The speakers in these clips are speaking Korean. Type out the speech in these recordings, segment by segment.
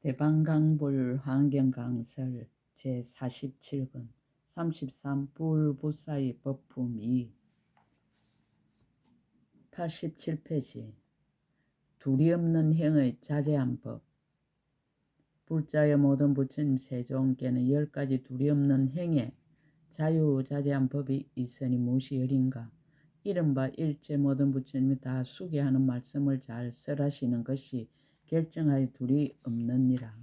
대방강불 환경강설 제47권 33 불부사의 법품 2 87페이지 둘이 없는 행의 자제한 법. 불자의 모든 부처님 세종께는 10가지 둘이 없는 행에 자유자재한 법이 있으니 무엇이 여린가. 이른바 일체 모든 부처님이 다 수기하는 말씀을 잘 설하시는 것이 결정하여 둘이 없느니라.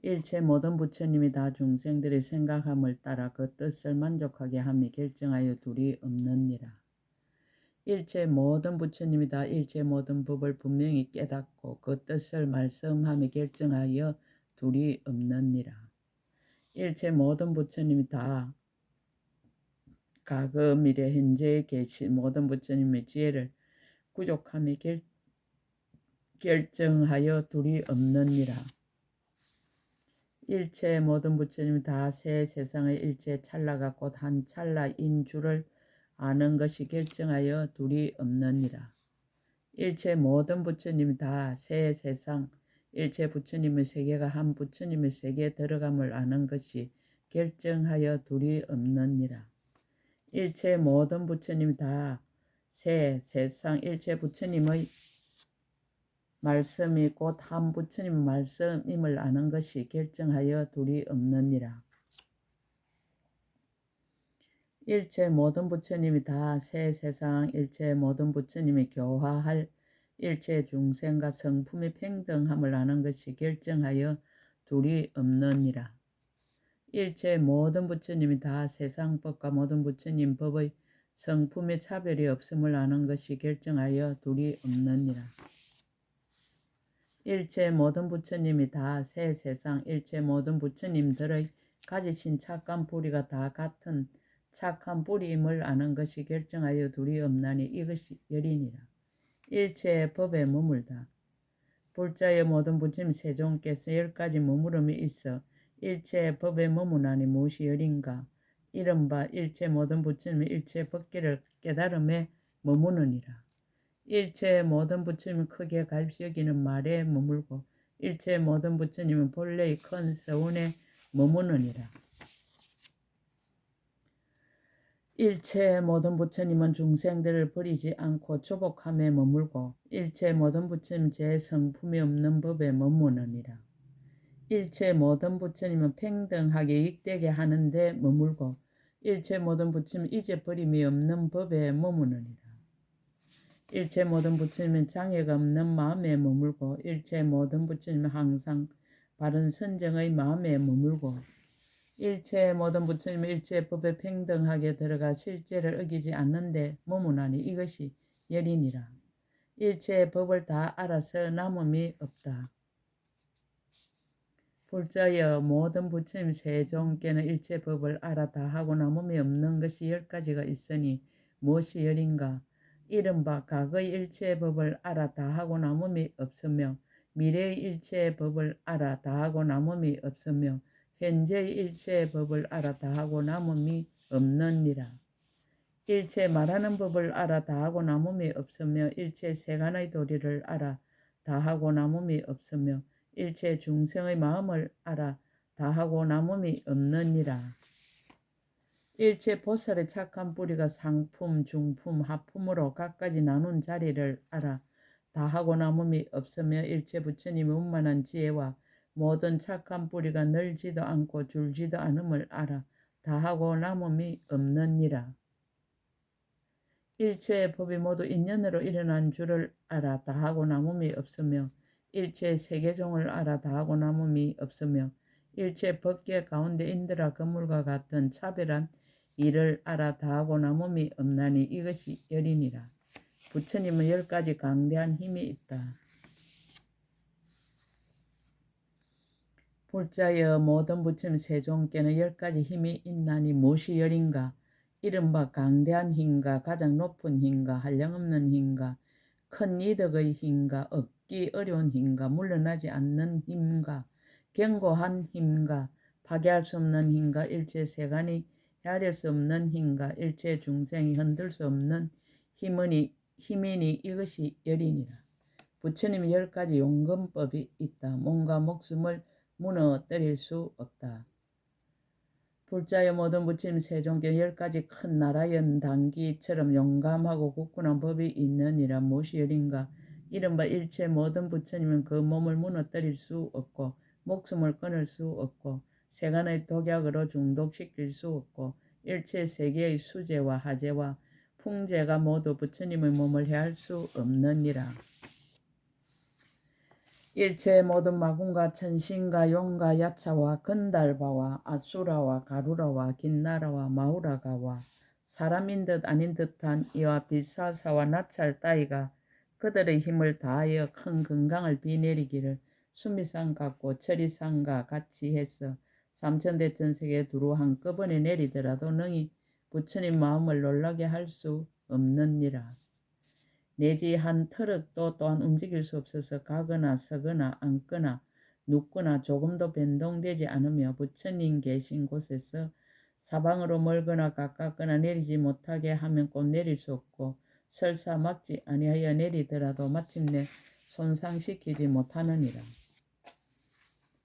일체 모든 부처님이 다 중생들의 생각함을 따라 그 뜻을 만족하게 함이 결정하여 둘이 없느니라. 일체 모든 부처님이 다 일체 모든 법을 분명히 깨닫고 그 뜻을 말씀함이 결정하여 둘이 없느니라. 일체 모든 부처님이 다 과거 미래 현재에 계신 모든 부처님의 지혜를 구족함이 결정하여 둘이 없느니라. 일체 모든 부처님이 다 새 세상의 일체 찰나가 곧 한 찰나인 줄을 아는 것이 결정하여 둘이 없느니라. 일체 모든 부처님이 다 새 세상 일체 부처님의 세계가 한 부처님의 세계에 들어감을 아는 것이 결정하여 둘이 없느니라. 일체 모든 부처님이 다 새 세상 일체 부처님의 말씀이 곧 한 부처님의 말씀임을 아는 것이 결정하여 둘이 없느니라. 일체 모든 부처님이 다 새 세상 일체 모든 부처님이 교화할 일체 중생과 성품이 평등함을 아는 것이 결정하여 둘이 없느니라. 일체 모든 부처님이 다 세상법과 모든 부처님 법의 성품의 차별이 없음을 아는 것이 결정하여 둘이 없느니라. 일체 모든 부처님이 다 새 세상 일체 모든 부처님들의 가지신 착한 뿌리가 다 같은 착한 뿌리임을 아는 것이 결정하여 둘이 없나니 이것이 열이니라. 일체 법에 머물다. 불자의 모든 부처님 세종께서 10가지 머무름이 있어 일체 법에 머무나니 무엇이 열인가. 이른바 일체 모든 부처님이 일체 법계를 깨달음에 머무느니라. 일체 모든 부처님은 크게 가십시 여기는 말에 머물고 일체 모든 부처님은 본래의 큰 서운에 머무느니라. 일체 모든 부처님은 중생들을 버리지 않고 조복함에 머물고 일체 모든 부처님 제 성품이 없는 법에 머무느니라. 일체 모든 부처님은 평등하게 익되게 하는 데 머물고 일체 모든 부처님은 잊어버림이 없는 법에 머무느니라. 일체 모든 부처님은 장애가 없는 마음에 머물고 일체 모든 부처님은 항상 바른 선정의 마음에 머물고 일체 모든 부처님은 일체 법에 평등하게 들어가 실제를 어기지 않는데 머무나니 이것이 열이니라. 일체 법을 다 알아서 남음이 없다. 불자여 모든 부처님 세종께는 일체 법을 알아 다 하고 남음이 없는 것이 10가지가 있으니 무엇이 열인가. 이른바 과거의 일체 법을 알아 다 하고 남음이 없으며 미래의 일체 법을 알아 다 하고 남음이 없으며 현재의 일체 법을 알아 다 하고 남음이 없느니라. 일체 말하는 법을 알아 다 하고 남음이 없으며 일체 세간의 도리를 알아 다 하고 남음이 없으며 일체 중생의 마음을 알아 다 하고 남음이 없느니라. 일체 보살의 착한 뿌리가 상품, 중품, 하품으로 각가지 나눈 자리를 알아 다 하고 남음이 없으며 일체 부처님의 운만한 지혜와 모든 착한 뿌리가 늘지도 않고 줄지도 않음을 알아 다 하고 남음이 없느니라. 일체의 법이 모두 인연으로 일어난 줄을 알아 다 하고 남음이 없으며 일체 세계종을 알아 다 하고 남음이 없으며 일체 법계 가운데 인드라 건물과 같은 차별한 일을 알아 다 하고 남음이 없나니 이것이 열이니라. 부처님은 10가지 강대한 힘이 있다. 불자여 모든 부처님 세종께는 10가지 힘이 있나니 무엇이 열인가. 이른바 강대한 힘과 가장 높은 힘과 한량없는 힘과 큰 이득의 힘과 얻기 어려운 힘과 물러나지 않는 힘과 견고한 힘과 파괴할 수 없는 힘과 일체 세간이 헤아릴 수 없는 힘과 일체 중생이 흔들 수 없는 힘이니 이것이 열이니라. 부처님이 10가지 용건법이 있다. 몸과 목숨을 무너뜨릴 수 없다. 불자의 모든 부처님 세종께 10가지 큰 나라 연단기처럼 용감하고 굳건한 법이 있느니라. 무엇이 열인가? 이른바 일체 모든 부처님은 그 몸을 무너뜨릴 수 없고 목숨을 끊을 수 없고 세간의 독약으로 중독시킬 수 없고 일체 세계의 수재와 하재와 풍재가 모두 부처님의 몸을 해할 수 없느니라. 일체의 모든 마군과 천신과 용과 야차와 건달바와 아수라와 가루라와 긴나라와 마우라가와 사람인 듯 아닌 듯한 이와 비사사와 나찰 따위가 그들의 힘을 다하여 큰 건강을 비내리기를 수미산 같고 철이산과 같이 해서 삼천대천세계에 두루 한꺼번에 내리더라도 능히 부처님 마음을 놀라게 할 수 없느니라. 내지 한 트럭도 또한 움직일 수 없어서 가거나 서거나 앉거나 눕거나 조금도 변동되지 않으며 부처님 계신 곳에서 사방으로 멀거나 가깝거나 내리지 못하게 하면 꼭 내릴 수 없고 설사 막지 아니하여 내리더라도 마침내 손상시키지 못하느니라.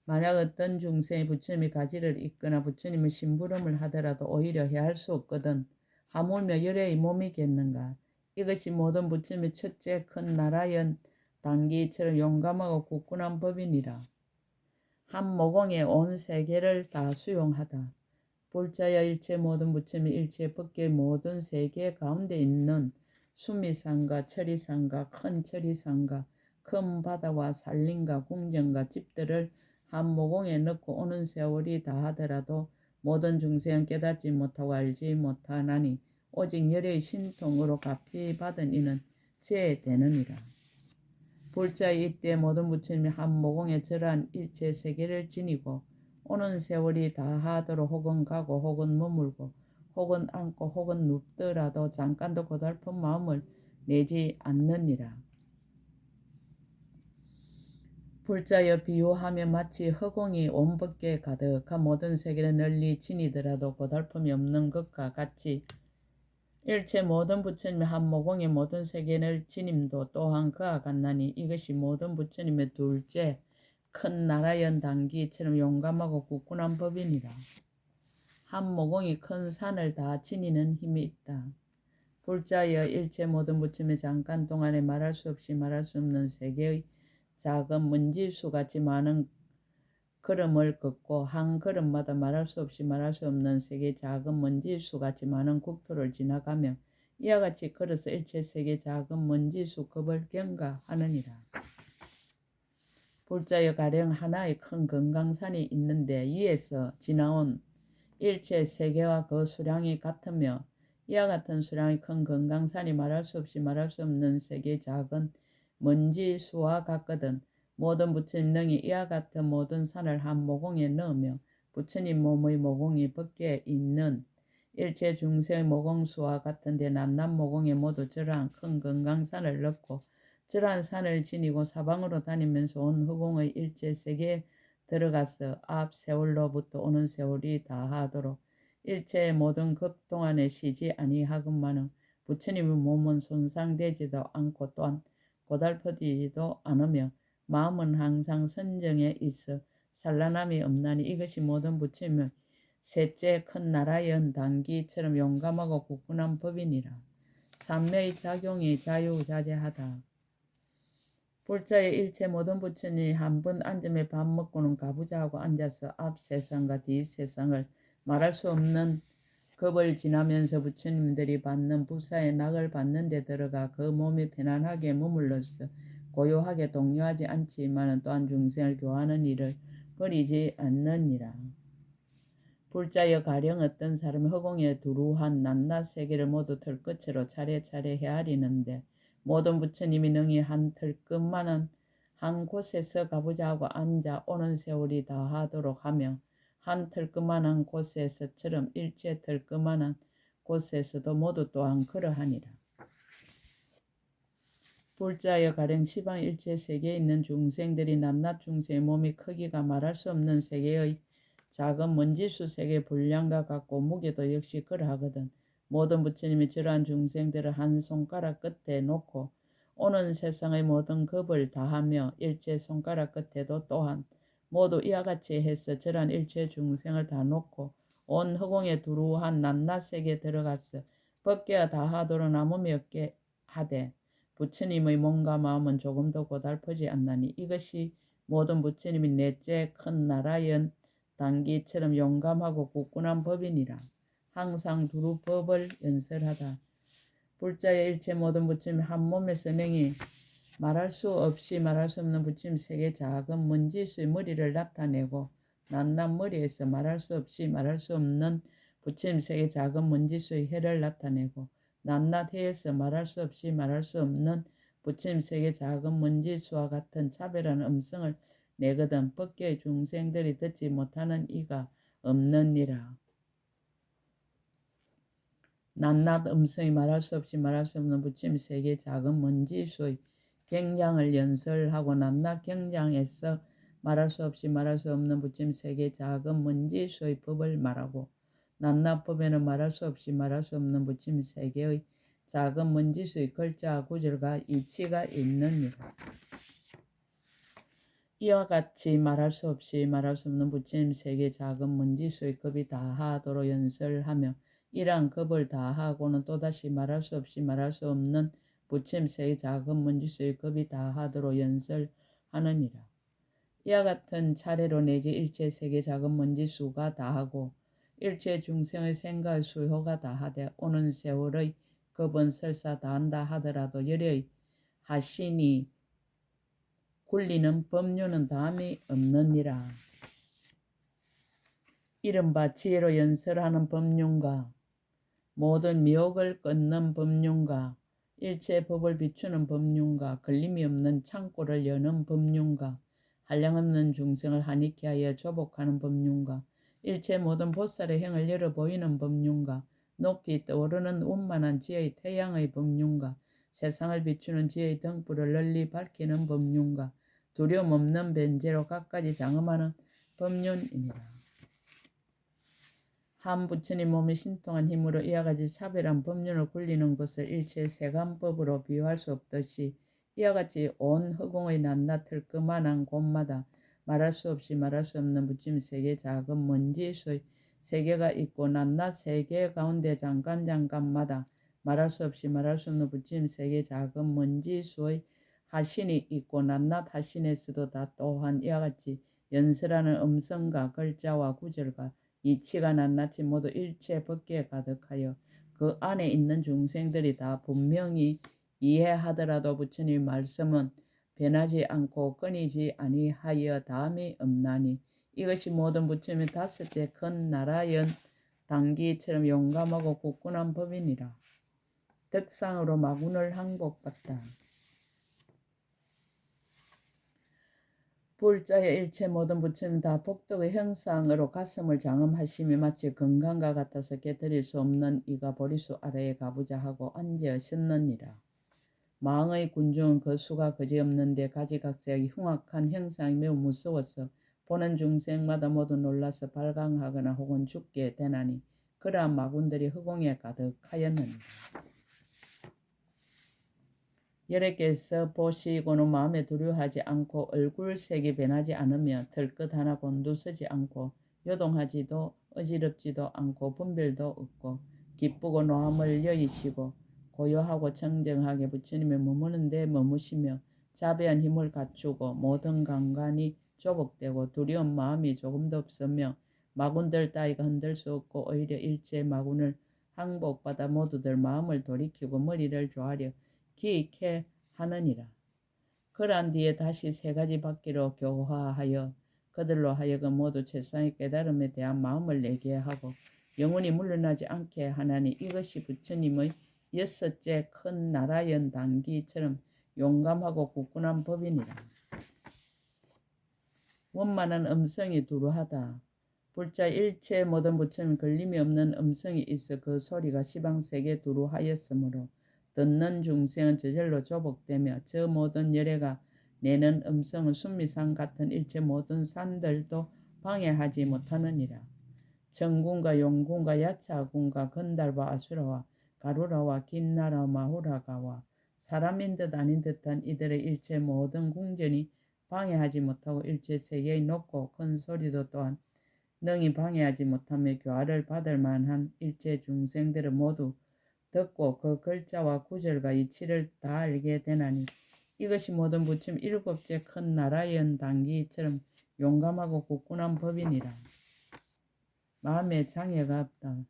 만약 어떤 중생이 부처님의 가지를 잇거나 부처님의 심부름을 하더라도 오히려 해할 수 없거든 하물며 열애의 몸이겠는가. 이것이 모든 부처님의 첫째 큰 나라연 단기처럼 용감하고 굳건한 법이니라. 한 모공에 온 세계를 다 수용하다. 불자여 일체 모든 부처님이 일체 법계의 모든 세계 가운데 있는 수미산과 철이산과 큰 철이산과 큰 바다와 산림과 궁전과 집들을 한 모공에 넣고 오는 세월이 다하더라도 모든 중생은 깨닫지 못하고 알지 못하나니 오직 열의 신통으로 갚이 받은 이는 제되느니라. 불자의 이때 모든 부처님이 한 모공에 저러한 일체 세계를 지니고 오는 세월이 다하도록 혹은 가고 혹은 머물고 혹은 앉고 혹은 눕더라도 잠깐도 고달픈 마음을 내지 않느니라. 불자여 비유하며 마치 허공이 온 밖에 가득한 모든 세계를 널리 지니더라도 고달픔이 없는 것과 같이 일체 모든 부처님의 한 모공의 모든 세계를 지님도 또한 그와 같나니 이것이 모든 부처님의 둘째 큰 나라연 단기처럼 용감하고 굳건한 법이니라. 한 모공이 큰 산을 다 지니는 힘이 있다. 불자여 일체 모든 부처님의 잠깐 동안에 말할 수 없이 말할 수 없는 세계의 작은 먼지수같이 많은 걸음을 걷고 한 걸음마다 말할 수 없이 말할 수 없는 세계 작은 먼지수같이 많은 국토를 지나가며 이와 같이 걸어서 일체 세계 작은 먼지수 급을 경가하느니라. 불자여 가령 하나의 큰 금강산이 있는데 위에서 지나온 일체 세계와 그 수량이 같으며 이와 같은 수량의 큰 금강산이 말할 수 없이 말할 수 없는 세계 작은 먼지수와 같거든 모든 부처님 능히 이와 같은 모든 산을 한 모공에 넣으며 부처님 몸의 모공이 밖에 있는 일체 중생의 모공수와 같은데 낱낱 모공에 모두 저러한 큰 금강산을 넣고 저러한 산을 지니고 사방으로 다니면서 온 허공의 일체 세계에 들어가서 앞 세월로부터 오는 세월이 다하도록 일체의 모든 급 동안에 쉬지 아니하건만은 부처님의 몸은 손상되지도 않고 또한 고달퍼지지도 않으며 마음은 항상 선정에 있어 산란함이 없나니 이것이 모든 부처님의 셋째 큰 나라연 단기처럼 용감하고 굳건한 법이니라. 삼매의 작용이 자유자재하다. 불자의 일체 모든 부처님이 한 번 앉음에 밥 먹고는 가보자 하고 앉아서 앞 세상과 뒤 세상을 말할 수 없는 급을 지나면서 부처님들이 받는 부사의 낙을 받는 데 들어가 그 몸이 편안하게 머물러서 고요하게 동요하지 않지만 또한 중생을 교화하는 일을 버리지 않느니라. 불자여 가령 어떤 사람이 허공에 두루한 낱낱 세계를 모두 털끝으로 차례차례 헤아리는데 모든 부처님이 능히 한 털끝만은 한 곳에서 가보자 하고 앉아 오는 세월이 다하도록 하며 한 털끝만한 곳에서처럼 일체 털끝만한 곳에서도 모두 또한 그러하니라. 불자여 가령 시방 일체 세계에 있는 중생들이 낱낱 중생의 몸이 크기가 말할 수 없는 세계의 작은 먼지수 세계 분량과 같고 무게도 역시 그러하거든 모든 부처님이 저러한 중생들을 한 손가락 끝에 놓고 오는 세상의 모든 겁을 다하며 일체 손가락 끝에도 또한 모두 이와 같이 해서 저런 일체 중생을 다 놓고 온 허공에 두루한 낱낱에게 들어가서 벗겨야 다하도록 남음이 없게 하되 부처님의 몸과 마음은 조금도 고달프지 않나니 이것이 모든 부처님이 넷째 큰 나라연 단기처럼 용감하고 굳건한 법이니라. 항상 두루 법을 연설하다. 불자의 일체 모든 부처님 한 몸에서 능히 말할 수 없이 말할 수 없는 부처님 세계 작은 먼지수의 머리를 나타내고 낱낱 머리에서 말할 수 없이 말할 수 없는 부처님 세계 작은 먼지수의 해를 나타내고 낱낱 해에서 말할 수 없이 말할 수 없는 부처님 세계 작은 먼지수와 같은 차별한 음성을 내거든 법계의 중생들이 듣지 못하는 이가 없느니라. 낱낱 음성이 말할 수 없이 말할 수 없는 부처님 세계 작은 먼지수의 경장을 연설하고 낱낱 경장에서 말할 수 없이 말할 수 없는 부처님 세계 작은 먼지수의 법을 말하고 낱낱 법에는 말할 수 없이 말할 수 없는 부처님 세계의 작은 먼지수의 글자 구절과 이치가 있느니라. 이와 같이 말할 수 없이 말할 수 없는 부처님 세계 작은 먼지수의 급이 다하도록 연설하며 이러한 급을 다하고는 또다시 말할 수 없이 말할 수 없는 부처님 세계 작은 먼지수의 급이 다하도록 연설하느니라. 이와 같은 차례로 내지 일체 세계 작은 먼지수가 다하고 일체 중생의 생각 수효가 다하되 오는 세월의 급은 설사 다한다 하더라도 열의 하신이 굴리는 법륜은 다함이 없느니라. 이른바 지혜로 연설하는 법륜과 모든 미혹을 끊는 법륜과 일체 법을 비추는 법륜과 걸림이 없는 창고를 여는 법륜과 한량없는 중생을 한익케 하여 조복하는 법륜과 일체 모든 보살의 행을 열어 보이는 법륜과 높이 떠오르는 운만한 지혜의 태양의 법륜과 세상을 비추는 지혜의 등불을 널리 밝히는 법륜과 두려움 없는 변제로 갖가지 장엄하는 법륜이니라. 한 부처님 몸이 신통한 힘으로 이와 같이 차별한 법륜을 굴리는 것을 일체 세간법으로 비유할 수 없듯이 이와 같이 온 허공의 낱낱을 그만한 곳마다 말할 수 없이 말할 수 없는 부처님 세계 작은 먼지수의 세계가 있고 낱낱 세계 가운데 잠깐마다 말할 수 없이 말할 수 없는 부처님 세계 작은 먼지수의 하신이 있고 낱낱 하신에서도 다 또한 이와 같이 연설하는 음성과 글자와 구절과 이치가 낱낱이 모두 일체 법계에 가득하여 그 안에 있는 중생들이 다 분명히 이해하더라도 부처님의 말씀은 변하지 않고 끊이지 아니하여 다함이 없나니 이것이 모든 부처님의 다섯째 큰 나라연 단기처럼 용감하고 굳건한 법이니라. 덕상으로 마군을 항복받다. 불자의 일체 모든 부처님 다 복덕의 형상으로 가슴을 장엄하심이 마치 건강과 같아서 깨뜨릴 수 없는 이가 보리수 아래에 가보자 하고 앉으셨느니라. 망의 군중은 그 수가 그지없는데 가지각색의 흉악한 형상이 매우 무서워서 보는 중생마다 모두 놀라서 발광하거나 혹은 죽게 되나니 그러한 마군들이 허공에 가득하였느니라. 여러께서 보시고는 마음에 두려워하지 않고 얼굴색이 변하지 않으며 털끝 하나 곤두서지 않고 요동하지도 어지럽지도 않고 분별도 없고 기쁘고 노함을 여의시고 고요하고 청정하게 부처님의 머무는 데 머무시며 자비한 힘을 갖추고 모든 감관이 조복되고 두려운 마음이 조금도 없으며 마군들 따위가 흔들 수 없고 오히려 일체 마군을 항복받아 모두들 마음을 돌이키고 머리를 조아려 기익해 하느니라. 그러한 뒤에 다시 세 가지 바퀴로 교화하여 그들로 하여금 모두 최상의 깨달음에 대한 마음을 내게 하고 영원히 물러나지 않게 하나니 이것이 부처님의 여섯째 큰 나라연 단기처럼 용감하고 굳건한 법이니라. 원만한 음성이 두루하다. 불자 일체 모든 부처님 걸림이 없는 음성이 있어 그 소리가 시방세계 두루하였으므로 듣는 중생은 저절로 조복되며 저 모든 열애가 내는 음성은 순미산 같은 일체 모든 산들도 방해하지 못하느니라. 정군과 용군과 야차군과 건달과 아수라와 가루라와 긴나라 마후라가와 사람인 듯 아닌 듯한 이들의 일체 모든 궁전이 방해하지 못하고 일체 세계의 높고 큰 소리도 또한 능히 방해하지 못하며 교화를 받을 만한 일체 중생들은 모두 듣고 그 글자와 구절과 이치를 다 알게 되나니 이것이 모든 부처님 일곱째 큰 나라의 단기처럼 용감하고 굳건한 법이니라. 마음에 장애가 없다.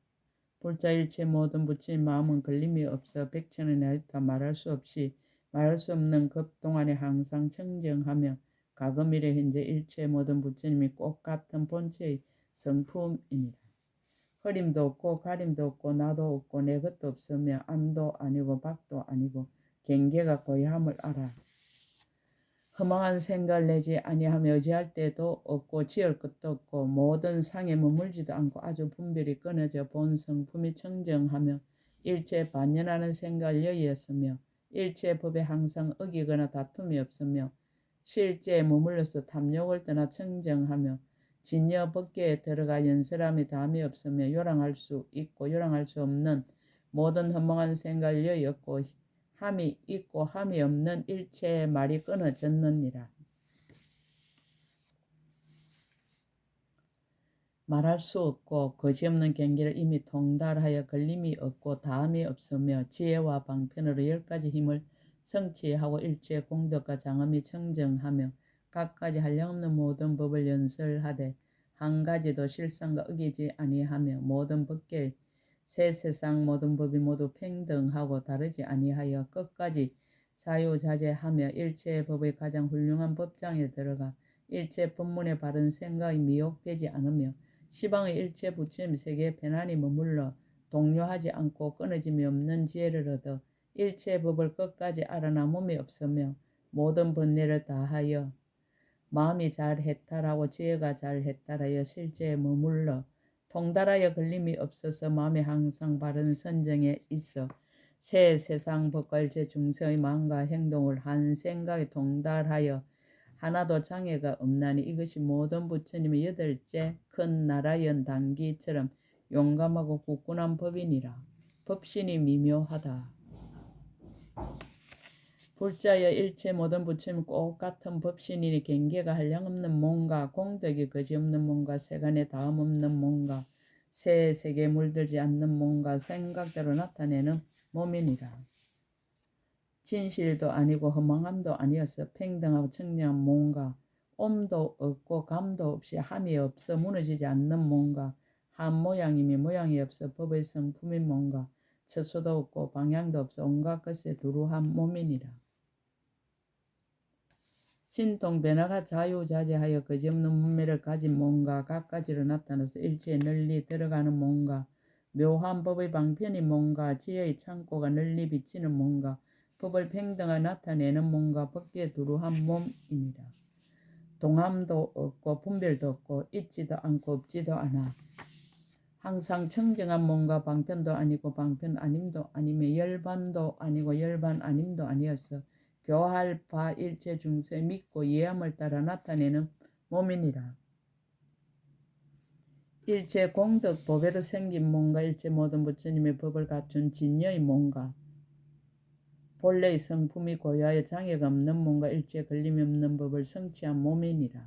불자 일체 모든 부처님 마음은 걸림이 없어 백천의 나이다 말할 수 없이 말할 수 없는 급 동안에 항상 청정하며 가금일에 현재 일체 모든 부처님이 꼭 같은 본체의 성품이니라. 흐림도 없고 가림도 없고 나도 없고 내 것도 없으며 안도 아니고 밖도 아니고 경계가 고야함을 알아. 허망한 생각을 내지 아니하며 의지할 때도 없고 지을 것도 없고 모든 상에 머물지도 않고 아주 분별이 끊어져 본 성품이 청정하며 일체 반연하는 생각을 여의었으며 일체 법에 항상 어기거나 다툼이 없으며 실제에 머물러서 탐욕을 떠나 청정하며 진여 법계에 들어가 연설함이 담이 없으며 요랑할 수 있고 요랑할 수 없는 모든 허망한 생각을 여의었고 함이 있고 함이 없는 일체의 말이 끊어졌느니라. 말할 수 없고 거지없는 경계를 이미 통달하여 걸림이 없고 다함이 없으며 지혜와 방편으로 10가지 힘을 성취하고 일체 공덕과 장엄이 청정하며 각가지 한량없는 모든 법을 연설하되 한 가지도 실상과 어기지 아니하며 모든 법계 새 세상 모든 법이 모두 평등하고 다르지 아니하여 끝까지 자유자재하며 일체의 법의 가장 훌륭한 법장에 들어가 일체 법문의 바른 생각이 미혹되지 않으며 시방의 일체 부처님 세계에 편안히 머물러 동요하지 않고 끊어짐이 없는 지혜를 얻어 일체 법을 끝까지 알아남음이 없으며 모든 번뇌를 다하여 마음이 잘 해탈하고 지혜가 잘 해탈하여 실제에 머물러 통달하여 걸림이 없어서 마음이 항상 바른 선정에 있어 새 세상 법과 일체 중생의 마음과 행동을 한 생각에 통달하여 하나도 장애가 없나니 이것이 모든 부처님의 8째 큰 나라연 단기처럼 용감하고 굳건한 법이니라. 법신이 미묘하다. 불자여 일체 모든 부처님 꼭 같은 법신이니 경계가 한량없는 뭔가 공덕이 거지없는 뭔가 세간에 다음없는 뭔가 새 세계에 물들지 않는 뭔가 생각대로 나타내는 몸이니라. 진실도 아니고 허망함도 아니어서 평등하고 청량한 뭔가 옴도 없고 감도 없이 함이 없어 무너지지 않는 뭔가 한 모양이며 모양이 없어 법의 성품인 뭔가 처소도 없고 방향도 없어 온갖 것에 두루한 몸이니라. 신통 변화가 자유자재하여 거지없는 문매를 가진 뭔가 각가지로 나타나서 일체에 널리 들어가는 뭔가 묘한 법의 방편인 뭔가 지혜의 창고가 널리 비치는 뭔가 법을 평등하게 나타내는 뭔가 법계에 두루한 몸이니라. 동함도 없고 분별도 없고 있지도 않고 없지도 않아. 항상 청정한 뭔가 방편도 아니고 방편 아님도 아니며 열반도 아니고 열반 아님도 아니어서 교할 바 일체 중세 믿고 이해함을 따라 나타내는 몸이니라. 일체 공덕 보배로 생긴 뭔가 일체 모든 부처님의 법을 갖춘 진여의 뭔가 본래의 성품이 고유하여 장애가 없는 뭔가 일체 걸림이 없는 법을 성취한 몸이니라.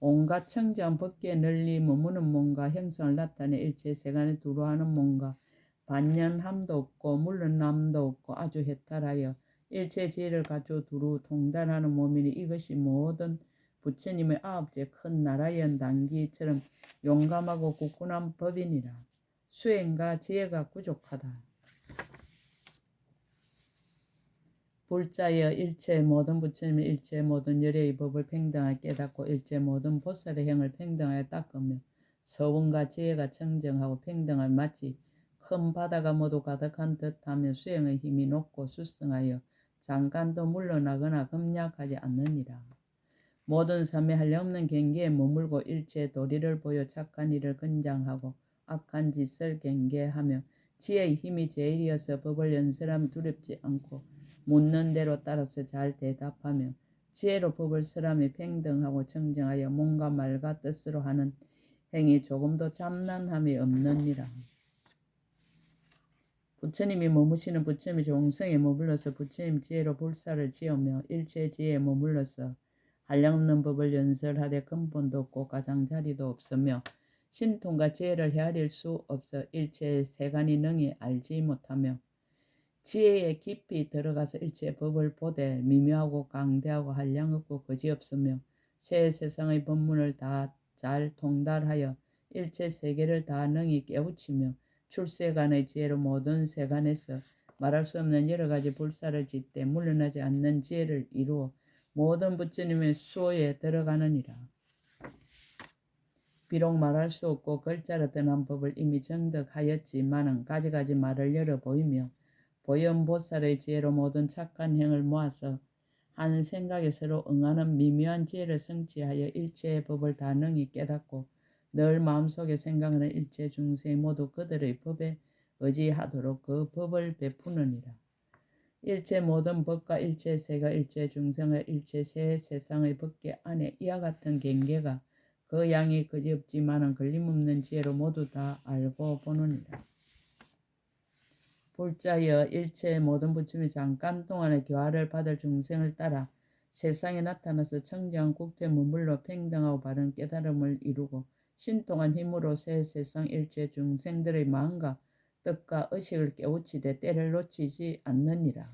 온갖 청정한 법계에 널리 머무는 뭔가 형성을 나타내 일체 세간에 두루하는 뭔가 반연함도 없고 물러남도 없고 아주 해탈하여 일체 지혜를 가지고 두루 통달하는 몸이니 이것이 모든 부처님의 9째 큰 나라의 단기처럼 용감하고 굳건한 법이니라. 수행과 지혜가 부족하다. 불자여 일체 모든 부처님의 일체 모든 열애의 법을 평등하게 깨닫고 일체 모든 보살의 행을 평등하게 닦으며 서원과 지혜가 청정하고 평등하게 마치 큰 바다가 모두 가득한 듯하며 수행의 힘이 높고 수승하여 잠깐도 물러나거나 금약하지 않느니라. 모든 삶에 한량없는 경계에 머물고 일체 도리를 보여 착한 일을 권장하고 악한 짓을 경계하며 지혜의 힘이 제일이어서 법을 연설하며 두렵지 않고 묻는 대로 따라서 잘 대답하며 지혜로 법을 설하며 평등하고 청정하여 몸과 말과 뜻으로 하는 행위 조금도 잠난함이 없느니라. 부처님이 머무시는 부처님의 종성에 머물러서 부처님 지혜로 불사를 지으며 일체 지혜에 머물러서 한량없는 법을 연설하되 근본도 없고 가장자리도 없으며 신통과 지혜를 헤아릴 수 없어 일체 세간이 능히 알지 못하며 지혜에 깊이 들어가서 일체 법을 보되 미묘하고 강대하고 한량없고 거지없으며 새 세상의 법문을 다 잘 통달하여 일체 세계를 다 능히 깨우치며 출세간의 지혜로 모든 세간에서 말할 수 없는 여러 가지 불사를 짓되 물러나지 않는 지혜를 이루어 모든 부처님의 수호에 들어가느니라. 비록 말할 수 없고 글자로 드러난 법을 이미 정득하였지만은 가지가지 말을 열어 보이며 보현보살의 지혜로 모든 착한 행을 모아서 한 생각에 서로 응하는 미묘한 지혜를 성취하여 일체의 법을 다 능히 깨닫고 늘 마음속에 생각하는 일체 중생이 모두 그들의 법에 의지하도록 그 법을 베푸느니라. 일체 모든 법과 일체 세가 일체 중생의 일체 새 세상의 법계 안에 이와 같은 경계가 그 양이 그지없지만은 걸림없는 지혜로 모두 다 알고 보느니라. 불자여 일체의 모든 부처님이 잠깐 동안의 교화를 받을 중생을 따라 세상에 나타나서 청정한 국토에 머물러 평등하고 바른 깨달음을 이루고 신통한 힘으로 새 세상 일체 중생들의 마음과 뜻과 의식을 깨우치되 때를 놓치지 않느니라.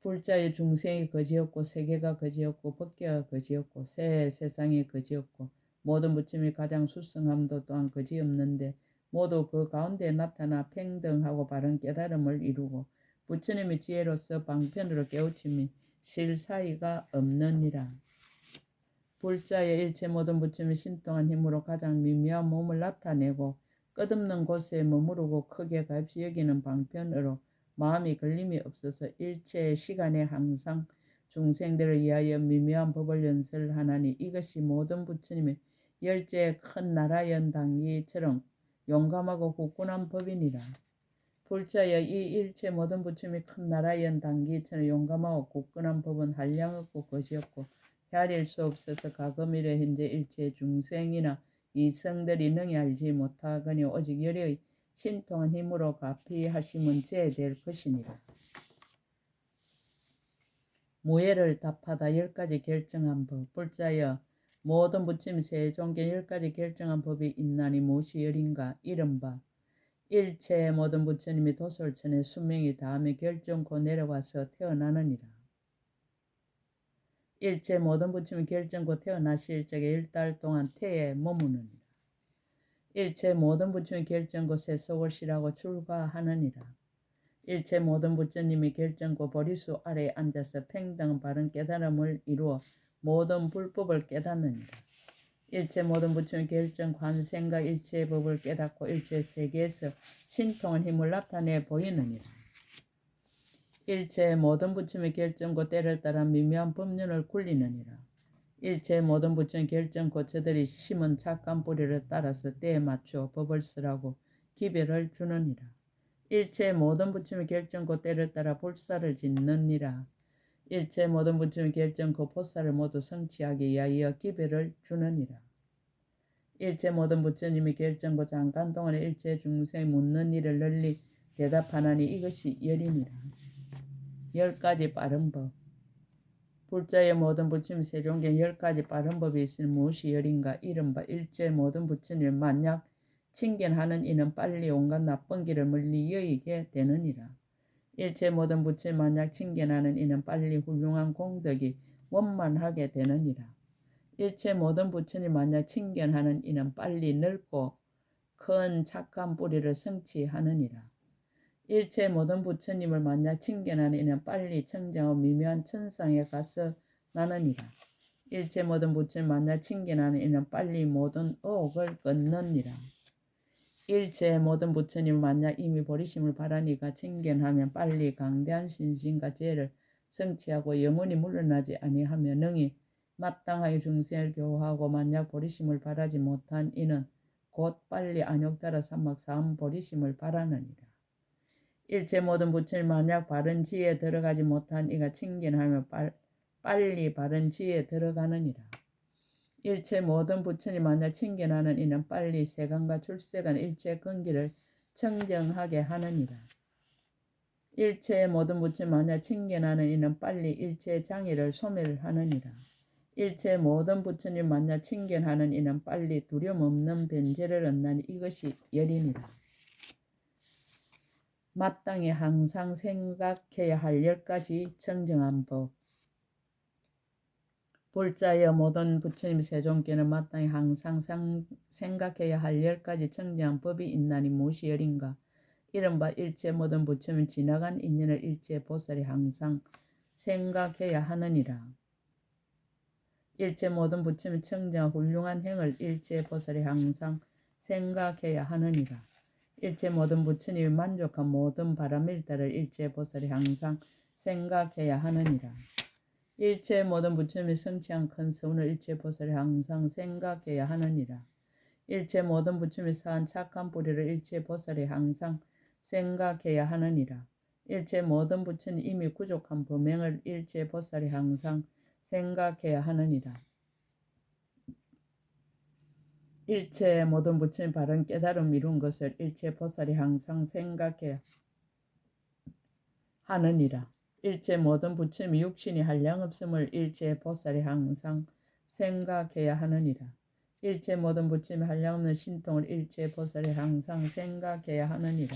불자의 중생이 거지없고 세계가 거지없고 법계가 거지없고 새 세상이 거지없고 모든 부처님이 가장 수승함도 또한 거지없는데 모두 그 가운데 나타나 평등하고 바른 깨달음을 이루고 부처님의 지혜로서 방편으로 깨우침이 실사이가 없느니라. 불자의 일체 모든 부처님의 신통한 힘으로 가장 미묘한 몸을 나타내고 끝없는 곳에 머무르고 크게 가없이 여기는 방편으로 마음이 걸림이 없어서 일체의 시간에 항상 중생들을 위하여 미묘한 법을 연설하나니 이것이 모든 부처님의 열째 큰 나라 연당기처럼 용감하고 굳건한 법이니라. 불자여 이 일체 모든 부처님이 큰 나라 연당기처럼 용감하고 굳건한 법은 한량없고 거지없고 헤아릴 수 없어서 가금이래 현재 일체 중생이나 이성들이 능히 알지 못하거니 오직 열의 신통한 힘으로 가피하심은 제될 것이니라. 무예를 답하다 10가지 결정한 법. 불자여 모든 부처님 세종계 10가지 결정한 법이 있나니 무엇이 열인가. 이른바 일체 모든 부처님이 도솔천에 수명이 다음에 결정코 내려와서 태어나느니라. 일체 모든 부처님이 결정코 태어나실 적에 1달 동안 태에 머무느니라. 일체 모든 부처님이 결정코 세속을 실하고 출가하느니라. 일체 모든 부처님이 결정코 보리수 아래에 앉아서 평등 바른 깨달음을 이루어 모든 불법을 깨닫느니라. 일체 모든 부처님 결정 관생과 일체의 법을 깨닫고 일체 세계에서 신통한 힘을 나타내 보이느니라. 일체 모든 부처님의 결정고 때를 따라 미묘한 법륜을 굴리느니라. 일체 모든 부처님 결정고 저들이 심은 착한 뿌리를 따라서 때에 맞추어 법을 쓰라고 기별을 주느니라. 일체 모든 부처님의 결정고 때를 따라 불사를 짓느니라. 일체 모든 부처님의 결정고 보살을 모두 성취하기 위하여 기별을 주느니라. 일체 모든 부처님이 결정고 잠깐 동안에 일체 중생이 묻는 일을 널리 대답하나니 이것이 열이니라. 10가지 빠른 법. 불자의 모든 부처님 세종경 10가지 빠른 법이 있으니 무엇이 열인가. 이른바 일체 모든 부처님을 만약 칭견하는 이는 빨리 온갖 나쁜 길을 멀리 여의게 되느니라. 일체 모든 부처님 만약 칭견하는 이는 빨리 훌륭한 공덕이 원만하게 되느니라. 일체 모든 부처님 만약 칭견하는 이는 빨리 넓고 큰 착한 뿌리를 성취하느니라. 일체 모든 부처님을 만약 칭견하는 이는 빨리 청정하고 미묘한 천상에 가서 나느니라. 일체 모든 부처님 만약 칭견하는 이는 빨리 모든 의혹을 끊느니라. 일체 모든 부처님 만약 이미 버리심을 바라니가 칭견하면 빨리 강대한 신심과 지혜를 성취하고 영원히 물러나지 아니하며 능히 마땅하게 중생을 교화하고 만약 버리심을 바라지 못한 이는 곧 빨리 안욕따라 삼막 사음 버리심을 바라느니라. 일체 모든 부처님 만약 바른 지혜에 들어가지 못한 이가 칭견하며 빨리 바른 지혜에 들어가느니라. 일체 모든 부처님 만약 칭견하는 이는 빨리 세간과 출세간 일체 근기를 청정하게 하느니라. 일체의 모든 부처님 만약 칭견하는 이는 빨리 일체의 장애를 소멸하느니라. 일체의 모든 부처님 만약 칭견하는 이는 빨리 두려움 없는 변제를 얻나니 이것이 열이니라. 마땅히 항상 생각해야 할 10가지 청정한 법. 불자여 모든 부처님 세종께는 마땅히 항상 생각해야 할 10가지 청정한 법이 있나니 무엇이 열인가. 이른바 일체 모든 부처님 지나간 인연을 일체 보살이 항상 생각해야 하느니라. 일체 모든 부처님 청정한 훌륭한 행을 일체 보살이 항상 생각해야 하느니라. 일체 모든 부처님이 만족한 모든 바람일다를 일체 보살이 항상 생각해야 하느니라. 일체 모든 부처님이 성취한 큰 서운을 일체 보살이 항상 생각해야 하느니라. 일체 모든 부처님이 쌓은 착한 뿌리를 일체 보살이 항상 생각해야 하느니라. 일체 모든 부처님 이미 구족한 범행을 일체 보살이 항상 생각해야 하느니라. 일체 모든 부처님 바른 깨달음 이룬 것을 일체 보살이 항상 생각해야 하느니라. 일체 모든 부처님이 육신이 한량없음을 일체 보살이 항상 생각해야 하느니라. 일체 모든 부처님이 한량없는 신통을 일체 보살이 항상 생각해야 하느니라.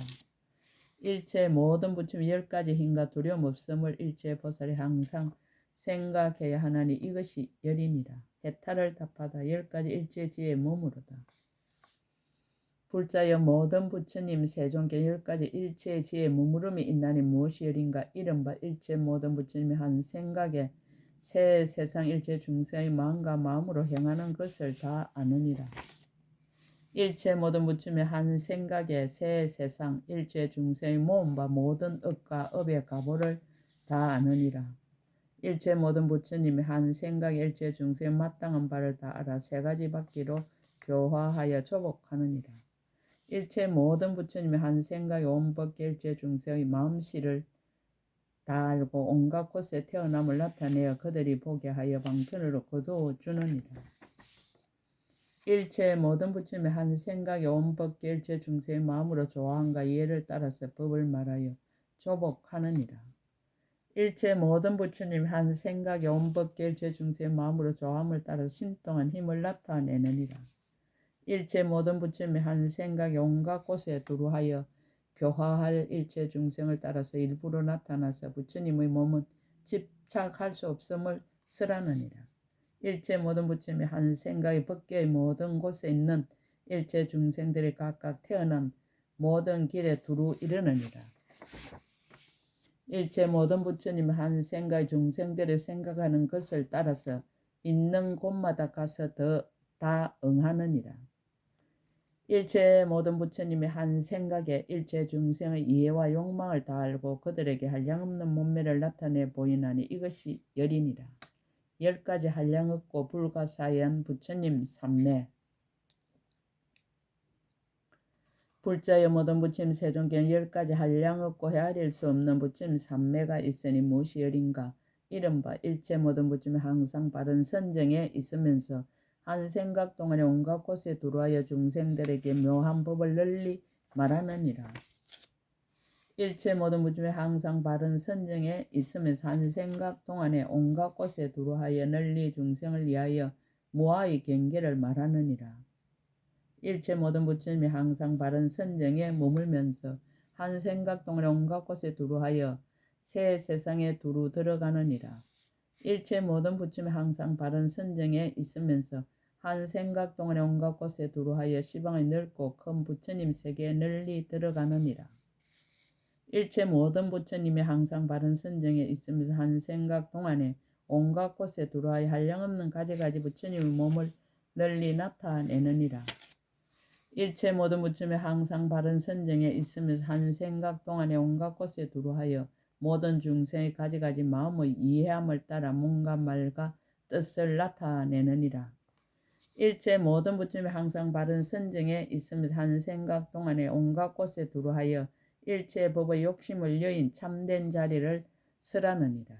일체 모든 부처님이 10가지 힘과 두려움 없음을 일체 보살이 항상 생각해야 하나니 이것이 열이니라. 해탈을 답하다 10가지 일체 지혜의 몸으로다. 불자여 모든 부처님 세종께 10가지 일체의 지혜의 머무름이 있나니 무엇이 열인가. 이른바 일체 모든 부처님이 한 생각에 새 세상 일체 중생의 마음과 마음으로 행하는 것을 다 아느니라. 일체 모든 부처님이 한 생각에 새 세상 일체 중생의 모험과 모든 업과 업의 가보를 다 아느니라. 일체 모든 부처님이 한 생각에 일체 중생의 마땅한 바를 다 알아 3가지 바퀴로 교화하여 조복하느니라. 일체 모든 부처님이 한 생각에 온법계 일체 중생의 마음씨를 다 알고 온갖 곳에 태어남을 나타내어 그들이 보게 하여 방편으로 거두어 주느니라. 일체 모든 부처님이 한 생각에 온법계 일체 중생의 마음으로 조화함과 이해를 따라서 법을 말하여 조복하느니라. 일체 모든 부처님이 한 생각에 온법계 일체 중생의 마음으로 조화함을 따라서 신통한 힘을 나타내느니라. 일체 모든 부처님이 한 생각에 온갖 곳에 두루하여 교화할 일체 중생을 따라서 일부러 나타나서 부처님의 몸은 집착할 수 없음을 쓰라느니라. 일체 모든 부처님이 한 생각에 법계의 모든 곳에 있는 일체 중생들이 각각 태어난 모든 길에 두루 이르느니라. 일체 모든 부처님이 한 생각의 중생들이 생각하는 것을 따라서 있는 곳마다 가서 다 응하느니라. 일체 모든 부처님이 한 생각에 일체 중생의 이해와 욕망을 다 알고 그들에게 한량없는 몸매를 나타내 보이나니 이것이 열이니라. 10가지 한량없고 불가사의한 부처님 삼매. 불자여 모든 부처님 세종께는 10가지 한량없고 헤아릴 수 없는 부처님 삼매가 있으니 무엇이 열인가. 이른바 일체 모든 부처님이 항상 바른 선정에 있으면서 한 생각 동안에 온갖 곳에 두루하여 중생들에게 묘한 법을 널리 말하느니라. 일체 모든 부처님이 항상 바른 선정에 있으면서 한 생각 동안에 온갖 곳에 두루하여 널리 중생을 위하여 무아의 경계를 말하느니라. 일체 모든 부처님이 항상 바른 선정에 머물면서 한 생각 동안에 온갖 곳에 두루하여 새 세상에 두루 들어가느니라. 일체 모든 부처님이 항상 바른 선정에 있으면서 한 생각 동안에 온갖 곳에 두루하여 시방의 넓고 큰 부처님 세계에 널리 들어가느니라. 일체 모든 부처님이 항상 바른 선정에 있으면서 한 생각 동안에 온갖 곳에 두루하여 한량없는 가지가지 부처님의 몸을 널리 나타내느니라. 일체 모든 부처님이 항상 바른 선정에 있으면서 한 생각 동안에 온갖 곳에 두루하여 모든 중생의 가지가지 마음의 이해함을 따라 몸과 말과 뜻을 나타내느니라. 일체 모든 부처님이 항상 바른 선정에 있으면서 한 생각 동안에 온갖 곳에 두루하여 일체 법의 욕심을 여인 참된 자리를 쓰라느니라.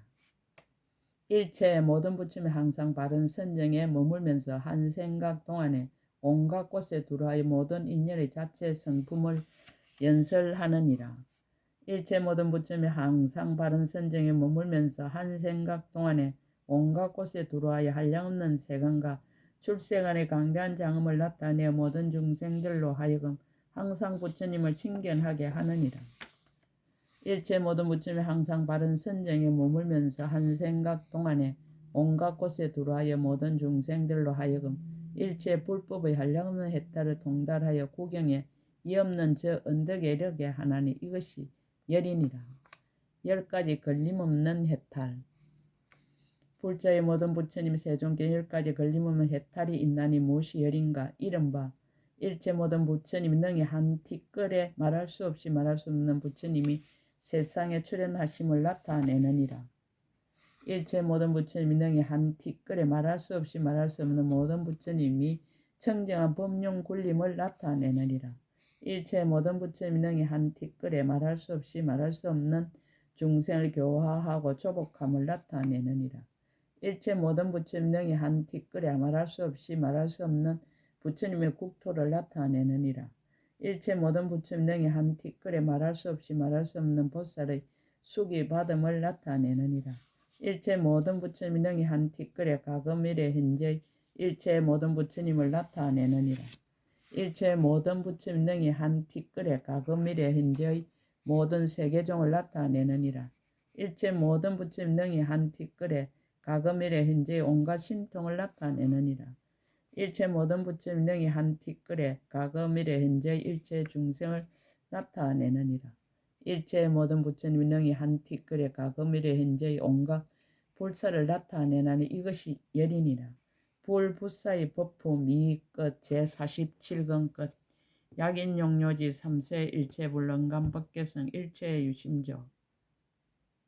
일체 모든 부처님이 항상 바른 선정에 머물면서 한 생각 동안에 온갖 곳에 두루하여 모든 인연의 자체 성품을 연설하느니라. 일체 모든 부처님이 항상 바른 선정에 머물면서 한 생각 동안에 온갖 곳에 들어와야 한량없는 세간과 출세간의 강대한 장엄을 나타내어 모든 중생들로 하여금 항상 부처님을 친견하게 하느니라. 일체 모든 부처님이 항상 바른 선정에 머물면서 한 생각 동안에 온갖 곳에 들어와여 모든 중생들로 하여금 일체 불법의 한량없는 해탈을 통달하여 구경에 이없는 저 언덕에 이르게 하나니 이것이 열이니라. 10가지 걸림없는 해탈. 불자의 모든 부처님 세종께 10가지 걸림없는 해탈이 있나니 무엇이 열인가. 이른바 일체 모든 부처님이 능히 한 티끌에 말할 수 없이 말할 수 없는 부처님이 세상에 출현하심을 나타내느니라. 일체 모든 부처님이 능히 한 티끌에 말할 수 없이 말할 수 없는 모든 부처님이 청정한 법륜 굴림을 나타내느니라. 일체 모든 부처님이 능히 한 티끌에 말할 수 없이 말할 수 없는 중생을 교화하고 조복함을 나타내느니라. 일체 모든 부처님이 능히 한 티끌에 말할 수 없이 말할 수 없는 부처님의 국토를 나타내느니라. 일체 모든 부처님이 능히 한 티끌에 말할 수 없이 말할 수 없는 보살의 수기 받음을 나타내느니라. 일체 모든 부처님이 능히 한 티끌에 과거 미래 현재 일체 모든 부처님을 나타내느니라. 일체 모든 부처님이 능히 한 티끌에 과거 미래 현재의 모든 세계종을 나타내느니라. 일체 모든 부처님이 능히 한 티끌에 과거 미래 현재의 온갖 신통을 나타내느니라. 일체 모든 부처님이 능히 한 티끌에 과거 미래 현재의 일체 중생을 나타내느니라. 일체 모든 부처님이 능히 한 티끌에 과거 미래 현재의 온갖 불사를 나타내나니 이것이 열이니라. 불부사의 법품 이끝 제47권 끝. 약인용료지 3세 일체불능감 법계성 일체유심조